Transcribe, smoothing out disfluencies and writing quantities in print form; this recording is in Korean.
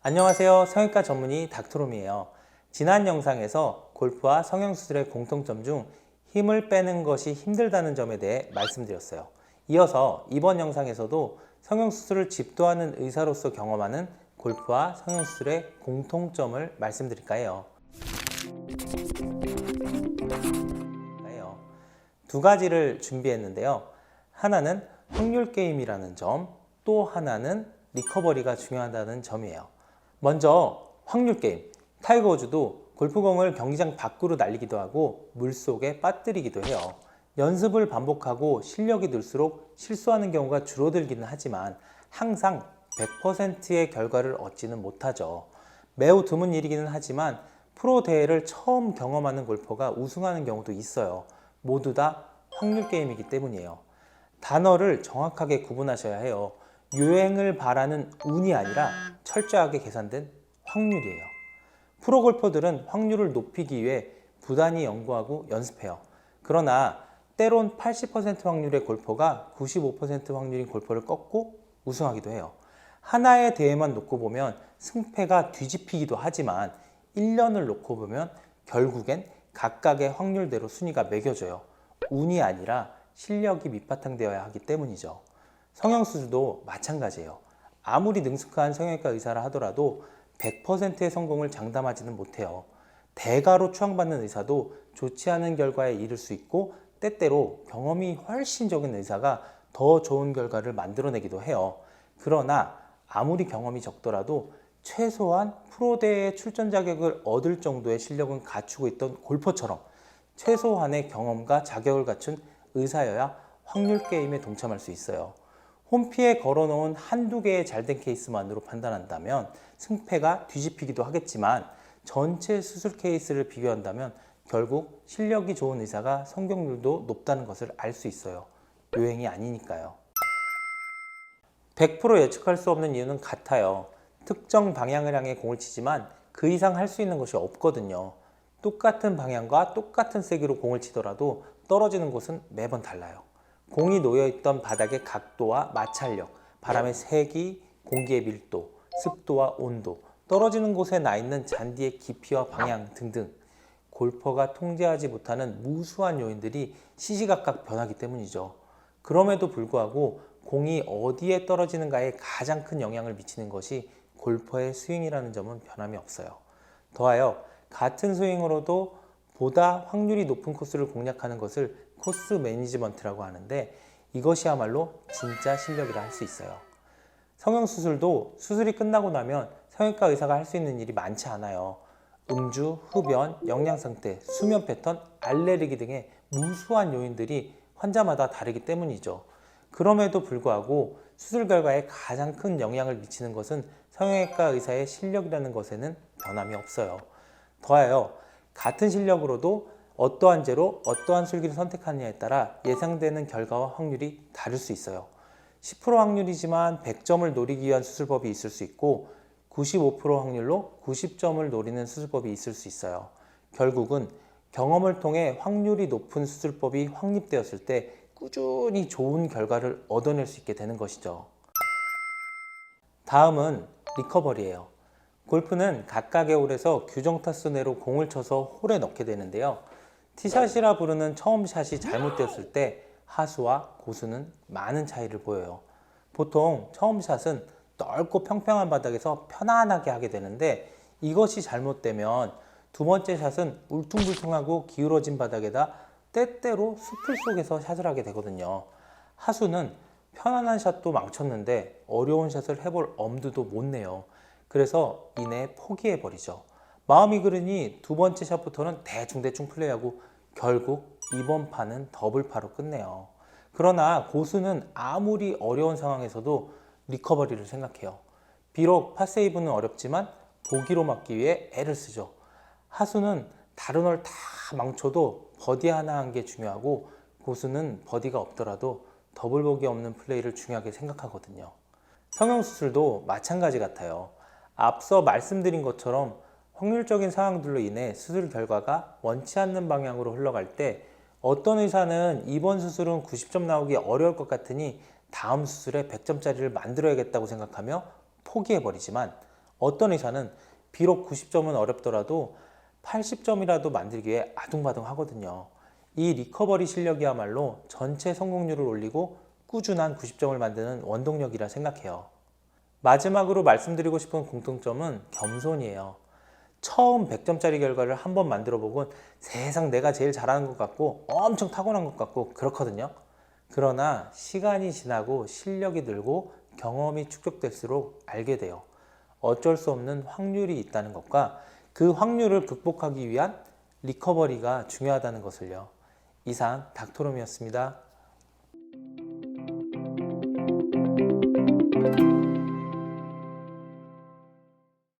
안녕하세요. 성형외과 전문의 닥터롬이에요. 지난 영상에서 골프와 성형수술의 공통점 중 힘을 빼는 것이 힘들다는 점에 대해 말씀드렸어요. 이어서 이번 영상에서도 성형수술을 집도하는 의사로서 경험하는 골프와 성형수술의 공통점을 말씀드릴까 해요. 두 가지를 준비했는데요. 하나는 확률 게임이라는 점, 또 하나는 리커버리가 중요하다는 점이에요. 먼저 확률 게임. 타이거 우즈도 골프공을 경기장 밖으로 날리기도 하고 물속에 빠뜨리기도 해요. 연습을 반복하고 실력이 늘수록 실수하는 경우가 줄어들기는 하지만 항상 100%의 결과를 얻지는 못하죠. 매우 드문 일이기는 하지만 프로 대회를 처음 경험하는 골퍼가 우승하는 경우도 있어요. 모두 다 확률 게임이기 때문이에요. 단어를 정확하게 구분하셔야 해요. 유행을 바라는 운이 아니라 철저하게 계산된 확률이에요. 프로 골퍼들은 확률을 높이기 위해 부단히 연구하고 연습해요. 그러나 때론 80% 확률의 골퍼가 95% 확률인 골퍼를 꺾고 우승하기도 해요. 하나의 대회만 놓고 보면 승패가 뒤집히기도 하지만 1년을 놓고 보면 결국엔 각각의 확률대로 순위가 매겨져요. 운이 아니라 실력이 밑바탕되어야 하기 때문이죠. 성형수술도 마찬가지예요. 아무리 능숙한 성형외과 의사라 하더라도 100%의 성공을 장담하지는 못해요. 대가로 추앙받는 의사도 좋지 않은 결과에 이를 수 있고 때때로 경험이 훨씬 적은 의사가 더 좋은 결과를 만들어내기도 해요. 그러나 아무리 경험이 적더라도 최소한 프로대회 출전 자격을 얻을 정도의 실력은 갖추고 있던 골퍼처럼 최소한의 경험과 자격을 갖춘 의사여야 확률 게임에 동참할 수 있어요. 홈피에 걸어놓은 한두 개의 잘된 케이스만으로 판단한다면 승패가 뒤집히기도 하겠지만 전체 수술 케이스를 비교한다면 결국 실력이 좋은 의사가 성공률도 높다는 것을 알 수 있어요. 요행이 아니니까요. 100% 예측할 수 없는 이유는 같아요. 특정 방향을 향해 공을 치지만 그 이상 할 수 있는 것이 없거든요. 똑같은 방향과 똑같은 세기로 공을 치더라도 떨어지는 곳은 매번 달라요. 공이 놓여있던 바닥의 각도와 마찰력, 바람의 세기, 공기의 밀도, 습도와 온도, 떨어지는 곳에 나 있는 잔디의 깊이와 방향 등등 골퍼가 통제하지 못하는 무수한 요인들이 시시각각 변하기 때문이죠. 그럼에도 불구하고 공이 어디에 떨어지는가에 가장 큰 영향을 미치는 것이 골퍼의 스윙이라는 점은 변함이 없어요. 더하여 같은 스윙으로도 보다 확률이 높은 코스를 공략하는 것을 코스 매니지먼트라고 하는데 이것이야말로 진짜 실력이라 할 수 있어요. 성형수술도 수술이 끝나고 나면 성형외과 의사가 할 수 있는 일이 많지 않아요. 음주, 흡연, 영양상태, 수면 패턴, 알레르기 등의 무수한 요인들이 환자마다 다르기 때문이죠. 그럼에도 불구하고 수술 결과에 가장 큰 영향을 미치는 것은 성형외과 의사의 실력이라는 것에는 변함이 없어요. 더하여 같은 실력으로도 어떠한 죄로 어떠한 술기를 선택하느냐에 따라 예상되는 결과와 확률이 다를 수 있어요. 10% 확률이지만 100점을 노리기 위한 수술법이 있을 수 있고 95% 확률로 90점을 노리는 수술법이 있을 수 있어요. 결국은 경험을 통해 확률이 높은 수술법이 확립되었을 때 꾸준히 좋은 결과를 얻어낼 수 있게 되는 것이죠. 다음은 리커버리예요. 골프는 각각의 홀에서 규정 타수 내로 공을 쳐서 홀에 넣게 되는데요. 티샷이라 부르는 처음 샷이 잘못되었을 때 하수와 고수는 많은 차이를 보여요. 보통 처음 샷은 넓고 평평한 바닥에서 편안하게 하게 되는데 이것이 잘못되면 두 번째 샷은 울퉁불퉁하고 기울어진 바닥에다 때때로 숲을 속에서 샷을 하게 되거든요. 하수는 편안한 샷도 망쳤는데 어려운 샷을 해볼 엄두도 못 내요. 그래서 이내 포기해버리죠. 마음이 그러니 두 번째 샷부터는 대충 플레이하고 결국 이번 판은 더블파로 끝내요. 그러나 고수는 아무리 어려운 상황에서도 리커버리를 생각해요. 비록 파세이브는 어렵지만 보기로 막기 위해 애를 쓰죠. 하수는 다른 홀 다 망쳐도 버디 하나 한 게 중요하고 고수는 버디가 없더라도 더블 보기 없는 플레이를 중요하게 생각하거든요. 성형수술도 마찬가지 같아요. 앞서 말씀드린 것처럼 확률적인 상황들로 인해 수술 결과가 원치 않는 방향으로 흘러갈 때 어떤 의사는 이번 수술은 90점 나오기 어려울 것 같으니 다음 수술에 100점짜리를 만들어야겠다고 생각하며 포기해버리지만 어떤 의사는 비록 90점은 어렵더라도 80점이라도 만들기 위해 아둥바둥 하거든요. 이 리커버리 실력이야말로 전체 성공률을 올리고 꾸준한 90점을 만드는 원동력이라 생각해요. 마지막으로 말씀드리고 싶은 공통점은 겸손이에요. 처음 100점짜리 결과를 한번 만들어 보곤 세상 내가 제일 잘하는 것 같고 엄청 타고난 것 같고 그렇거든요. 그러나 시간이 지나고 실력이 늘고 경험이 축적될수록 알게 돼요. 어쩔 수 없는 확률이 있다는 것과 그 확률을 극복하기 위한 리커버리가 중요하다는 것을요. 이상 닥터롬이었습니다.